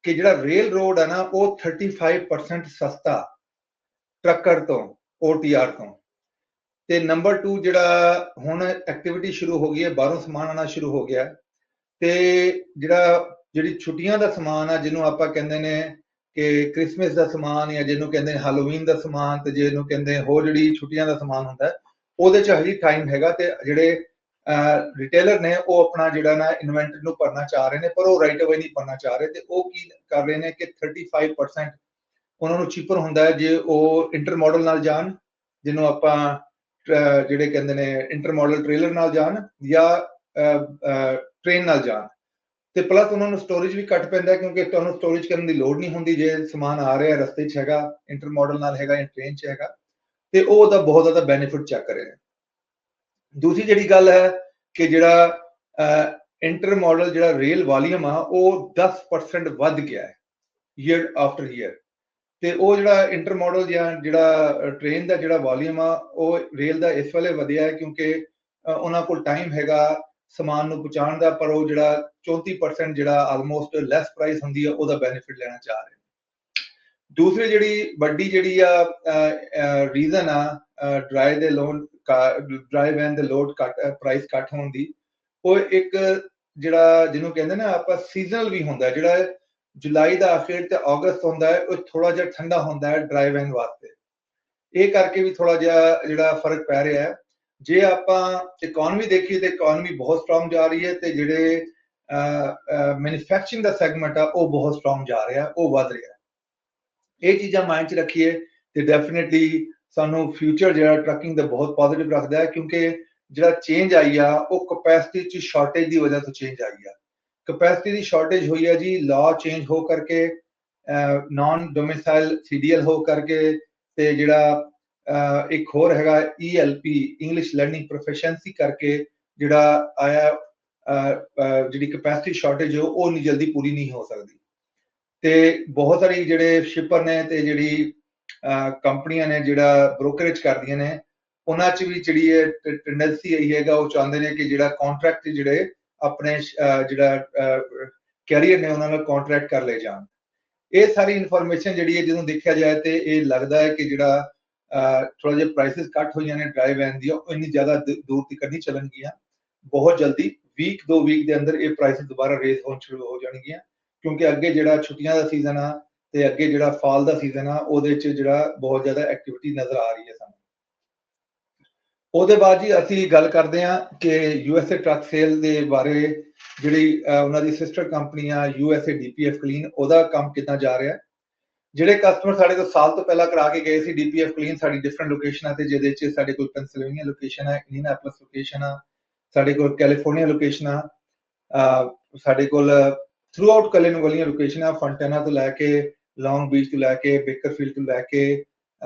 ਕਿ ਜਿਹੜਾ ਰੇਲ ਰੋਡ ਹੈ ਨਾ ਉਹ 35% ਸਸਤਾ ਟਰੱਕਰ ਤੋਂ OTR ਤੋਂ। ਤੇ ਨੰਬਰ 2 ਜਿਹੜਾ ਹੁਣ ਐਕਟੀਵਿਟੀ ਸ਼ੁਰੂ ਹੋ ਗਈ ਹੈ, ਬਾਹਰੋਂ ਸਮਾਨ ਆਉਣਾ ਸ਼ੁਰੂ ਹੋ ਗਿਆ ਤੇ ਜਿਹੜੀ ਛੁੱਟੀਆਂ ਦਾ ਸਮਾਨ ਆ, ਜਿਹਨੂੰ ਆਪਾਂ ਕਹਿੰਦੇ ਨੇ ਕਿ ਕ੍ਰਿਸਮਸ ਦਾ ਸਮਾਨ ਜਾਂ ਜਿਹਨੂੰ ਕਹਿੰਦੇ ਹੈਲੋਵੀਨ ਦਾ ਸਮਾਨ ਤੇ ਜਿਹਨੂੰ ਕਹਿੰਦੇ ਹੋਰ ਜਿਹੜੀ ਛੁੱਟੀਆਂ ਦਾ ਸਮਾਨ ਹੁੰਦਾ, ਉਹਦੇ 'ਚ ਹਜੇ ਟਾਈਮ ਹੈਗਾ ਤੇ ਜਿਹੜੇ ਰਿਟੇਲਰ ਨੇ ਉਹ ਆਪਣਾ ਜਿਹੜਾ ਨਾ ਇਨਵੈਂਟਰੀ ਨੂੰ ਭਰਨਾ ਚਾਹ ਰਹੇ ਨੇ, ਪਰ ਉਹ ਰਾਈਟ ਅਵੇ ਨਹੀਂ ਭਰਨਾ ਚਾਹ ਰਹੇ ਤੇ ਉਹ ਕੀ ਕਰ ਰਹੇ ਨੇ ਕਿ 35% ਉਹਨਾਂ ਨੂੰ ਚੀਪਰ ਹੁੰਦਾ ਹੈ ਜੇ ਉਹ ਇੰਟਰ ਮਾਡਲ ਨਾਲ ਜਾਣ, ਜਿਹਨੂੰ ਆਪਾਂ ਜਿਹੜੇ ਕਹਿੰਦੇ ਨੇ ਇੰਟਰ ਮਾਡਲ ਟ੍ਰੇਲਰ ਨਾਲ ਜਾਣ ਜਾਂ ਟ੍ਰੇਨ ਨਾਲ ਜਾਣ। ਤੇ ਪਲੱਸ ਉਹਨਾਂ ਨੂੰ ਸਟੋਰੇਜ ਵੀ ਘੱਟ ਪੈਂਦਾ ਕਿਉਂਕਿ ਤੁਹਾਨੂੰ ਸਟੋਰੇਜ ਕਰਨ ਦੀ ਲੋੜ ਨਹੀਂ ਹੁੰਦੀ ਜੇ ਸਮਾਨ ਆ ਰਿਹਾ ਰਸਤੇ 'ਚ ਹੈਗਾ, ਇੰਟਰ ਮਾਡਲ ਨਾਲ ਹੈਗਾ ਜਾਂ ਟ੍ਰੇਨ 'ਚ ਹੈਗਾ, ਤੇ ਉਹ ਉਹਦਾ ਬਹੁਤ ਜ਼ਿਆਦਾ ਬੈਨੀਫਿਟ ਚੱਕ ਰਹੇ ਨੇ। ਦੂਸਰੀ ਜਿਹੜੀ ਗੱਲ ਹੈ ਕਿ ਜਿਹੜਾ ਇੰਟਰ ਮਾਡਲ ਜਿਹੜਾ ਰੇਲ ਵਾਲੀਅਮ ਆ ਉਹ 10% ਵੱਧ ਗਿਆ ਹੈ ਈਅਰ ਆਫਟਰ ਈਅਰ, ਤੇ ਉਹ ਜਿਹੜਾ ਇੰਟਰ ਮਾਡਲ ਜਾਂ ਜਿਹੜਾ ਟ੍ਰੇਨ ਦਾ ਜਿਹੜਾ ਵਾਲੀਅਮ ਆ ਉਹ ਰੇਲ ਦਾ ਇਸ ਵੇਲੇ ਵਧਿਆ ਹੈ ਕਿਉਂਕਿ ਉਹਨਾਂ ਕੋਲ ਟਾਈਮ ਹੈਗਾ ਸਮਾਨ ਨੂੰ ਪਹੁੰਚਾਉਣ ਦਾ, ਪਰ ਉਹ ਜਿਹੜਾ 34% ਜਿਹੜਾ ਆਲਮੋਸਟ ਲੈਸ ਪ੍ਰਾਈਸ ਹੁੰਦੀ ਹੈ ਉਹਦਾ ਬੈਨੀਫਿਟ ਲੈਣਾ ਚਾਹ ਰਹੇ। ਦੂਸਰੀ ਜਿਹੜੀ ਵੱਡੀ ਜਿਹੜੀ ਆ ਰੀਜ਼ਨ ਆ ਡਰਾਈ ਵੈਨ ਦੇ ਲੋਡ ਪ੍ਰਾਈਸ ਘੱਟ ਹੋਣ ਦੀ, ਉਹ ਇੱਕ ਜਿਹੜਾ ਜਿਹਨੂੰ ਕਹਿੰਦੇ ਨਾ ਆਪਾਂ ਸੀਜ਼ਨਲ ਵੀ ਹੁੰਦਾ, ਜਿਹੜਾ ਜੁਲਾਈ ਦਾ ਆਖਿਰ ਤੇ ਅਗਸਤ ਹੁੰਦਾ ਹੈ, ਉਹ ਥੋੜਾ ਜਿਹਾ ਠੰਡਾ ਹੁੰਦਾ ਹੈ ਡਰਾਈ ਵੈਨ ਵਾਸਤੇ, ਇਹ ਕਰਕੇ ਵੀ ਥੋੜਾ ਜਿਹਾ ਜਿਹੜਾ ਫਰਕ ਪੈ ਰਿਹਾ ਹੈ। ਜੇ ਆਪਾਂ ਇਕਨੋਮੀ ਦੇਖੀਏ ਤੇ ਇਕਨੋਮੀ ਬਹੁਤ ਸਟਰੋਂਗ ਜਾ ਰਹੀ ਹੈ ਤੇ ਜਿਹੜੇ ਮੈਨੂਫੈਕਚਰਿੰਗ ਦਾ ਸੈਗਮੈਂਟ ਆ ਉਹ ਬਹੁਤ ਸਟਰੋਂਗ ਜਾ ਰਿਹਾ, ਉਹ ਵੱਧ ਰਿਹਾ। ਇਹ ਚੀਜ਼ਾਂ ਮਾਈਂਡ 'ਚ ਰੱਖੀਏ ਤੇ ਡੈਫੀਨਿਟਲੀ ਸਾਨੂੰ ਫਿਊਚਰ ਜਿਹੜਾ ਟਰੱਕਿੰਗ ਦਾ ਬਹੁਤ ਪੋਜ਼ਿਟਿਵ ਰੱਖਦਾ ਹੈ ਕਿਉਂਕਿ ਜਿਹੜਾ ਚੇਂਜ ਆਈ ਆ ਉਹ ਕਪੈਸਿਟੀ 'ਚ ਸ਼ਾਰਟੇਜ ਦੀ ਵਜ੍ਹਾ ਤੋਂ ਚੇਂਜ ਆਈ ਆ। ਕਪੈਸਿਟੀ ਦੀ ਸ਼ਾਰਟੇਜ ਹੋਈ ਹੈ ਜੀ, ਲਾਅ ਚੇਂਜ ਹੋ ਕਰਕੇ, ਨਾਨ ਡੋਮਿਸਾਈਲ CDL ਹੋ ਕਰਕੇ, ਤੇ ਜਿਹੜਾ ਇੱਕ ਹੋਰ ਹੈਗਾ ELP ਇੰਗਲਿਸ਼ ਲਰਨਿੰਗ ਪ੍ਰੋਫੀਸ਼ੀਐਂਸੀ ਕਰਕੇ ਜਿਹੜਾ ਆਇਆ, ਜਿਹੜੀ ਕਪੈਸਿਟੀ ਸ਼ਾਰਟੇਜ ਉਹ ਇੰਨੀ ਜਲਦੀ ਪੂਰੀ ਨਹੀਂ ਹੋ ਸਕਦੀ। ਤੇ ਬਹੁਤ ਸਾਰੀ ਜਿਹੜੇ ਸ਼ਿਪਰ ਨੇ ਤੇ ਜਿਹੜੀ ਕੰਪਨੀਆਂ ਨੇ ਜਿਹੜਾ ਬ੍ਰੋਕਰੇਜ ਕਰਦੀਆਂ ਨੇ, ਉਹਨਾਂ 'ਚ ਵੀ ਜਿਹੜੀ ਇਹ ਟੈਂਡੈਂਸੀ ਇਹੀ ਹੈਗਾ, ਉਹ ਚਾਹੁੰਦੇ ਨੇ ਕਿ ਜਿਹੜਾ ਕੰਟਰੈਕਟ ਜਿਹੜੇ ਆਪਣੇ ਜਿਹੜਾ ਕੈਰੀਅਰ ਨੇ ਉਹਨਾਂ ਨਾਲ ਕੰਟਰੈਕਟ ਕਰ ਲਏ ਜਾਣ। ਇਹ ਸਾਰੀ ਇਨਫੋਰਮੇਸ਼ਨ ਜਿਹੜੀ ਹੈ ਜਦੋਂ ਦੇਖਿਆ ਜਾਏ ਤੇ ਇਹ ਲੱਗਦਾ ਹੈ ਕਿ ਜਿਹੜਾ ਥੋੜਾ ਜਿਹਾ ਪ੍ਰਾਈਸਿਸ ਘੱਟ ਹੋਈਆਂ ਨੇ ਡਰਾਈ ਵੈਨ ਦੀਆਂ, ਉਹ ਇੰਨੀ ਜ਼ਿਆਦਾ ਦੂਰ ਤੱਕ ਨਹੀਂ ਚੱਲਣਗੀਆਂ। ਬਹੁਤ ਜਲਦੀ 2 ਵੀਕ ਦੇ ਅੰਦਰ ਇਹ ਪ੍ਰਾਈਸਿਸ ਦੁਬਾਰਾ ਰੇਜ਼ ਹੋਣ ਸ਼ੁਰੂ ਹੋ ਜਾਣਗੀਆਂ ਕਿਉਂਕਿ ਅੱਗੇ ਜਿਹੜਾ ਛੁੱਟੀਆਂ ਦਾ ਸੀਜ਼ਨ ਆ ਤੇ ਅੱਗੇ ਜਿਹੜਾ ਫਾਲ ਦਾ ਸੀਜ਼ਨ ਆ ਉਹਦੇ 'ਚ ਜਿਹੜਾ ਬਹੁਤ ਜ਼ਿਆਦਾ ਐਕਟੀਵਿਟੀ ਨਜ਼ਰ ਆ ਰਹੀ ਹੈ ਸਾਨੂੰ। ਉਹਦੇ ਬਾਅਦ ਜੀ ਅਸੀਂ ਗੱਲ ਕਰਦੇ ਹਾਂ ਕਿ USA ਟਰੱਕ ਸੇਲ ਦੇ ਬਾਰੇ, ਜਿਹੜੀ ਉਹਨਾਂ ਦੀ ਸਿਸਟਰ ਕੰਪਨੀ ਆ USA DPF ਕਲੀਨ, ਉਹਦਾ ਕੰਮ ਕਿੱਦਾਂ ਜਾ ਰਿਹਾ। ਜਿਹੜੇ ਕਸਟਮਰ ਸਾਡੇ ਤੋਂ ਸਾਲ ਤੋਂ ਪਹਿਲਾਂ ਕਰਾ ਕੇ ਗਏ ਸੀ DPF ਕਲੀਨ ਸਾਡੀ ਡਿਫਰੈਂਟ ਲੋਕੇਸ਼ਨਾਂ ਤੇ, ਜਿਹਦੇ 'ਚ ਸਾਡੇ ਕੋਲ ਪੈਨਸਿਲਵੇਨੀਆ ਲੋਕੇਸ਼ਨ ਹੈ, ਇੰਡੀਅਨਾਪੋਲਿਸ ਲੋਕੇਸ਼ਨ ਆ, ਸਾਡੇ ਕੋਲ ਕੈਲੀਫੋਰਨੀਆ ਲੋਕੇਸ਼ਨ ਆ, ਸਾਡੇ ਕੋਲ ਥਰੂ ਆਊਟ ਕੈਲੀਫੋਰਨੀਆ ਵਾਲੀਆਂ ਲੋਕੇਸ਼ਨ ਆ, ਫੰਟੈਨਾ ਤੋਂ ਲੈ ਕੇ ਲੌਂਗ ਬੀਚ ਤੋਂ ਲੈ ਕੇ ਬੇਕਰਫੀਲਡ ਤੋਂ ਲੈ ਕੇ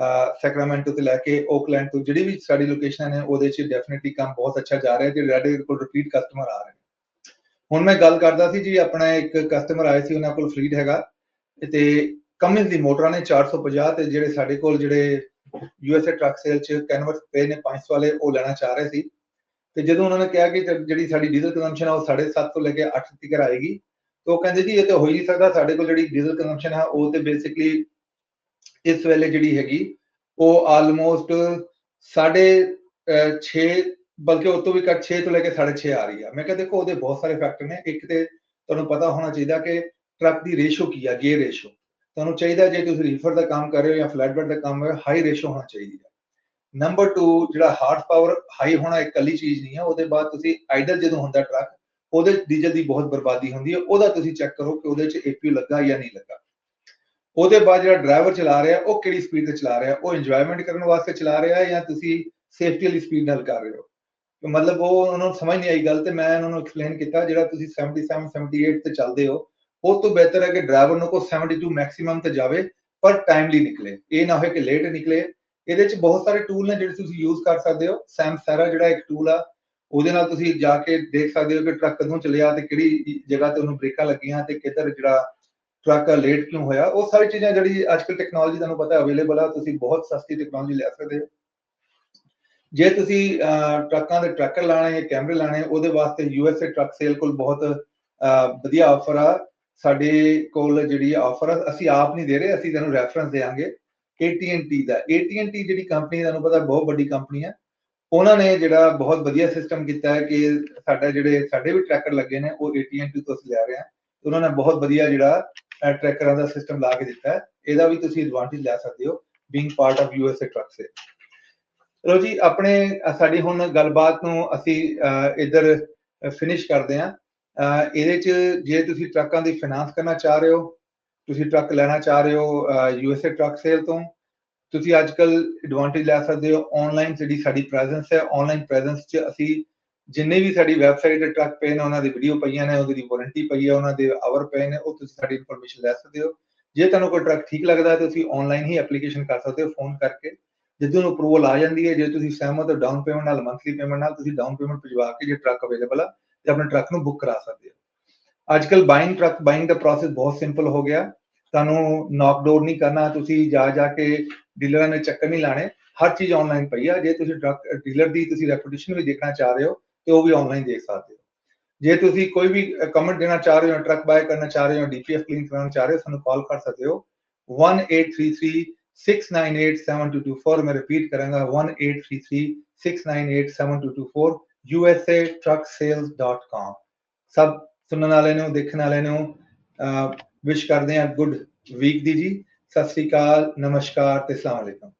ਸੈਕਰਾਮੈਂਟੋ ਤੋਂ ਲੈ ਕੇ ਓਕਲੈਂਡ ਤੋਂ, ਜਿਹੜੀ ਵੀ ਸਾਡੀ ਲੋਕੇਸ਼ਨ ਨੇ ਉਹਦੇ 'ਚ ਡੈਫੀਨਿਟਲੀ ਕੰਮ ਬਹੁਤ ਅੱਛਾ ਜਾ ਰਿਹਾ ਤੇ ਸਾਡੇ ਕੋਲ ਰਿਪੀਟ ਕਸਟਮਰ ਆ ਰਹੇ ਨੇ। ਹੁਣ ਮੈਂ ਗੱਲ ਕਰਦਾ ਸੀ ਜੀ, ਆਪਣਾ ਇੱਕ ਕਸਟਮਰ ਆਏ ਸੀ, ਉਹਨਾਂ ਕੋਲ ਫਲੀਟ ਹੈਗਾ ਤੇ ਕਮਿੰਸ ਦੀ ਮੋਟਰਾਂ ਨੇ 450 ਤੇ ਜਿਹੜੇ ਸਾਡੇ ਕੋਲ ਜਿਹੜੇ USA ਟਰੱਕ ਸੇਲ 'ਚ ਕੈਨਵਸ ਪਏ ਨੇ 500 ਵਾਲੇ, ਉਹ ਲੈਣਾ ਚਾਹ ਰਹੇ ਸੀ। ਤੇ ਜਦੋਂ ਉਹਨਾਂ ਨੇ ਕਿਹਾ ਕਿ ਜਿਹੜੀ ਸਾਡੀ ਡੀਜ਼ਲ ਕੰਜ਼ੰਪਸ਼ਨ ਆ ਉਹ 7.5 ਤੋਂ ਲੈ ਕੇ 8 ਤੱਕ ਆਏਗੀ, ਤੇ ਉਹ ਕਹਿੰਦੇ ਜੀ ਇਹ ਤਾਂ ਹੋ ਹੀ ਨਹੀਂ ਸਕਦਾ, ਸਾਡੇ ਕੋਲ ਜਿਹੜੀ ਡੀਜ਼ਲ ਕੰਜ਼ੰਪਸ਼ਨ ਆ ਉਹ ਤੇ ਬੇਸਿਕਲੀ ਇਸ ਵੇਲੇ ਜਿਹੜੀ ਹੈਗੀ ਉਹ ਆਲਮੋਸਟ 6.5 ਬਲਕਿ ਉਸ ਤੋਂ ਵੀ ਘੱਟ 6 ਤੋਂ ਲੈ ਕੇ 6.5 ਆ ਰਹੀ ਆ। ਮੈਂ ਕਿਹਾ ਦੇਖੋ ਉਹਦੇ ਬਹੁਤ ਸਾਰੇ ਫੈਕਟਰ ਨੇ, ਇੱਕ ਤੇ ਤੁਹਾਨੂੰ ਪਤਾ ਹੋਣਾ ਚਾਹੀਦਾ ਕਿ ਟਰੱਕ ਦੀ ਰੇਸ਼ੋ ਕੀ ਆ, ਗੇਅਰ ਰੇਸ਼ੋ ਤੁਹਾਨੂੰ ਚਾਹੀਦਾ, ਜੇ ਤੁਸੀਂ ਰੀਫਰ ਦਾ ਕੰਮ ਕਰ ਰਹੇ ਹੋ ਜਾਂ ਫਲੈਟਬੈਡ ਦਾ ਕੰਮ ਕਰ ਰਹੇ ਹੋ, ਹਾਈ ਰੇਸ਼ੋ ਹੋਣਾ ਚਾਹੀਦੀ ਹੈ। ਨੰਬਰ 2 ਜਿਹੜਾ ਹਾਰਸ ਪਾਵਰ ਹਾਈ ਹੋਣਾ ਇਕੱਲੀ ਚੀਜ਼ ਨਹੀਂ ਹੈ, ਉਹਦੇ ਬਾਅਦ ਤੁਸੀਂ ਆਈਡਲ ਜਦੋਂ ਹੁੰਦਾ ਟਰੱਕ, ਉਹਦੇ ਡੀਜ਼ਲ ਦੀ ਬਹੁਤ ਬਰਬਾਦੀ ਹੁੰਦੀ ਹੈ, ਉਹਦਾ ਤੁਸੀਂ ਚੈੱਕ ਕਰੋ ਕਿ ਉਹਦੇ 'ਚ APU ਲੱਗਾ ਜਾਂ ਨਹੀਂ ਲੱਗਾ। ਉਹਦੇ ਬਾਅਦ ਜਿਹੜਾ ਡਰਾਈਵਰ ਚਲਾ ਰਿਹਾ ਉਹ ਕਿਹੜੀ ਸਪੀਡ ਤੇ ਚਲਾ ਰਿਹਾ, ਉਹ ਇੰਜੋਇਮੈਂਟ ਕਰਨ ਵਾਸਤੇ ਚਲਾ ਰਿਹਾ ਜਾਂ ਤੁਸੀਂ ਸੇਫਟੀ ਵਾਲੀ ਸਪੀਡ ਨਾਲ ਕਰ ਰਹੇ ਹੋ। ਮਤਲਬ ਉਹ ਉਹਨਾਂ ਨੂੰ ਸਮਝ ਨਹੀਂ ਆਈ ਗੱਲ, ਤੇ ਮੈਂ ਉਹਨਾਂ ਨੂੰ ਐਕਸਪਲੇਨ ਕੀਤਾ ਜਿਹੜਾ ਤੁਸੀਂ 77 78 ਤੇ ਚੱਲਦੇ ਹੋ, ਉਹ ਤੋਂ ਬਿਹਤਰ ਹੈ ਕਿ ਡਰਾਈਵਰ ਨੂੰ ਕੋ 72 ਮੈਕਸਿਮਮ ਤੇ ਜਾਵੇ ਪਰ ਟਾਈਮਲੀ ਨਿਕਲੇ, ਇਹ ਨਾ ਹੋਏ ਕਿ ਲੇਟ ਨਿਕਲੇ ਇਹਦੇ 'ਚ ਬਹੁਤ ਸਾਰੇ ਟੂਲ ਨੇ ਜਿਹੜੇ ਤੁਸੀਂ ਯੂਜ਼ ਕਰ ਸਕਦੇ ਹੋ। ਸੈਮਸੈਰਾ ਜਿਹੜਾ ਇੱਕ ਟੂਲ ਆ, ਉਹਦੇ ਨਾਲ ਤੁਸੀਂ ਜਾ ਕੇ ਦੇਖ ਸਕਦੇ ਹੋ ਕਿ ਟਰੱਕ ਕਦੋਂ ਚੱਲਿਆ ਤੇ ਕਿਹੜੀ ਜਗ੍ਹਾ ਤੇ ਉਹਨੂੰ ਬ੍ਰੇਕਾਂ ਲੱਗੀਆਂ ਤੇ ਕਿੱਧਰ ਜਿਹੜਾ ਟਰੱਕ ਲੇਟ ਕਿਉਂ ਹੋਇਆ। ਉਹ ਸਾਰੀ ਚੀਜ਼ਾਂ ਜਿਹੜੀ ਅੱਜਕੱਲ ਟੈਕਨੋਲੋਜੀ ਤੁਹਾਨੂੰ ਪਤਾ ਅਵੇਲੇਬਲ ਆ, ਤੁਸੀਂ ਬਹੁਤ ਸਸਤੀ ਟੈਕਨੋਲੋਜੀ ਲੈ ਸਕਦੇ ਹੋ। ਜੇ ਤੁਸੀਂ ਟਰੱਕਾਂ ਦੇ ਟਰੈਕਰ ਲਾਣੇ ਜਾਂ ਕੈਮਰੇ ਲਾਣੇ, ਉਹਦੇ ਵਾਸਤੇ USA ਟਰੱਕ ਸੇਲ ਕੋਲ ਬਹੁਤ ਵਧੀਆ ਆਫਰ ਆ। ਸਾਡੇ ਕੋਲ ਜਿਹੜੀ ਆਫਰ ਆ, ਅਸੀਂ ਆਪ ਨਹੀਂ ਦੇ ਰਹੇ, ਅਸੀਂ ਤੁਹਾਨੂੰ ਰੈਫਰੈਂਸ ਦੇਵਾਂਗੇ AT&T ਦਾ। AT&T ਜਿਹੜੀ ਕੰਪਨੀ ਤੁਹਾਨੂੰ ਪਤਾ ਬਹੁਤ ਵੱਡੀ ਕੰਪਨੀ ਹੈ, ਉਹਨਾਂ ਨੇ ਜਿਹੜਾ ਬਹੁਤ ਵਧੀਆ ਸਿਸਟਮ ਕੀਤਾ ਹੈ ਕਿ ਸਾਡੇ ਵੀ ਟਰੈਕਰ ਲੱਗੇ ਨੇ ਉਹ AT&T ਤੋਂ ਅਸੀਂ ਲੈ ਰਹੇ ਹਾਂ। ਉਹਨਾਂ ਨੇ ਬਹੁਤ ਵਧੀਆ ਜਿਹੜਾ ਟਰੈਕਰਾਂ ਦਾ ਸਿਸਟਮ ਲਾ ਕੇ ਦਿੱਤਾ ਹੈ। ਇਹਦਾ ਵੀ ਤੁਸੀਂ ਐਡਵਾਂਟੇਜ ਲੈ ਸਕਦੇ ਹੋ being part of USA truck sale. ਚਲੋ ਜੀ, ਸਾਡੀ ਹੁਣ ਗੱਲਬਾਤ ਨੂੰ ਅਸੀਂ ਇੱਧਰ ਫਿਨਿਸ਼ ਕਰਦੇ ਹਾਂ। ਇਹਦੇ 'ਚ ਜੇ ਤੁਸੀਂ ਟਰੱਕਾਂ ਦੀ ਫਾਈਨਾਂਸ ਕਰਨਾ ਚਾਹ ਰਹੇ ਹੋ, ਤੁਸੀਂ ਟਰੱਕ ਲੈਣਾ ਚਾਹ ਰਹੇ ਹੋ USA ਟਰੱਕ ਸੇਲ ਤੋਂ, ਤੁਸੀਂ ਅੱਜਕੱਲ ਐਡਵਾਂਟੇਜ ਲੈ ਸਕਦੇ ਹੋ। ਆਨਲਾਈਨ ਜਿਹੜੀ ਸਾਡੀ ਪ੍ਰੈਜ਼ੈਂਸ ਹੈ, ਆਨਲਾਈਨ ਪ੍ਰੈਜ਼ੈਂਸ 'ਚ ਅਸੀਂ ਜਿੰਨੇ ਵੀ ਸਾਡੀ ਵੈਬਸਾਈਟ ਤੇ ਟਰੱਕ ਪਏ ਨੇ, ਉਹਨਾਂ ਦੀ ਵੀਡੀਓ ਪਈਆਂ ਨੇ, ਉਹਦੀ ਵਾਰੰਟੀ ਪਈ ਹੈ, ਉਹਨਾਂ ਦੇ ਆਵਰ ਪਏ ਨੇ, ਉਹ ਤੁਸੀਂ ਸਾਡੀ ਇਨਫੋਰਮੇਸ਼ਨ ਲੈ ਸਕਦੇ ਹੋ। ਜੇ ਤੁਹਾਨੂੰ ਕੋਈ ਟਰੱਕ ਠੀਕ ਲੱਗਦਾ ਹੈ, ਤੁਸੀਂ ਆਨਲਾਈਨ ਹੀ ਐਪਲੀਕੇਸ਼ਨ ਕਰ ਸਕਦੇ ਹੋ ਫੋਨ ਕਰਕੇ। ਜਦੋਂ ਅਪਰੂਵਲ ਆ ਜਾਂਦੀ ਹੈ, ਜੇ ਤੁਸੀਂ ਸਹਿਮਤ ਹੋ ਡਾਊਨ ਪੇਮੈਂਟ ਨਾਲ, ਮੰਥਲੀ ਪੇਮੈਂਟ ਨਾਲ, ਤੁਸੀਂ ਡਾਊਨ ਪੇਮੈਂਟ ਭਿਜਵਾ ਕੇ ਜੇ ਟਰੱਕ ਅਵੇਲੇਬਲ ਆ ਤੇ ਆਪਣੇ ਟਰੱਕ ਨੂੰ ਬੁੱਕ ਕਰਾ ਸਕਦੇ ਹੋ। ਅੱਜਕੱਲ ਟਰੱਕ ਬਾਇੰਗ ਦਾ ਪ੍ਰੋਸੈਸ ਬਹੁਤ ਸਿੰਪਲ ਹੋ ਗਿਆ। ਤੁਹਾਨੂੰ ਨੌਕ ਡੋਰ ਨਹੀਂ ਕਰਨਾ, ਤੁਸੀਂ ਜਾ ਕੇ ਡੀਲਰਾਂ ਨੇ ਚੱਕਰ ਨਹੀਂ ਲਾਣੇ, ਹਰ ਚੀਜ਼ ਆਨਲਾਈਨ ਪਈ ਆ। ਜੇ ਤੁਸੀਂ ਟਰੱਕ ਡੀਲਰ ਦੀ ਤੁਸੀਂ ਰੈਪੂਟੇਸ਼ਨ ਵੀ ਦੇਖਣਾ ਚਾਹ ਰਹੇ ਹੋ ਤੇ ਉਹ ਵੀ ਆਨਲਾਈਨ ਦੇਖ ਸਕਦੇ ਹੋ। ਜੇ ਤੁਸੀਂ ਕੋਈ ਵੀ ਕਮੈਂਟ ਦੇਣਾ ਚਾਹ ਰਹੇ ਹੋ, ਟਰੱਕ ਬਾਏ ਕਰਨਾ ਚਾਹ ਰਹੇ ਹੋ, DPF ਕਲੀਨ ਕਰਾਉਣਾ ਚਾਹ ਰਹੇ ਹੋ, ਸਾਨੂੰ ਕਾਲ ਕਰ ਸਕਦੇ ਹੋ 1833-698-7224। ਮੈਂ ਰਿਪੀਟ ਕਰਾਂਗਾ 1833-698-7224 usatrucksales.com। ਸਭ ਸੁਣਨ ਵਾਲੇ ਨੂੰ, ਦੇਖਣ ਵਾਲੇ ਨੂੰ ਵਿਸ਼ ਕਰਦੇ ਹਾਂ ਗੁੱਡ ਵੀਕ ਦੀ ਜੀ। ਸਤਿ ਸ੍ਰੀ ਅਕਾਲ, ਨਮਸਕਾਰ ਤੇ ਅਸਲਾਮ ਵਾਲੇਕੁਮ।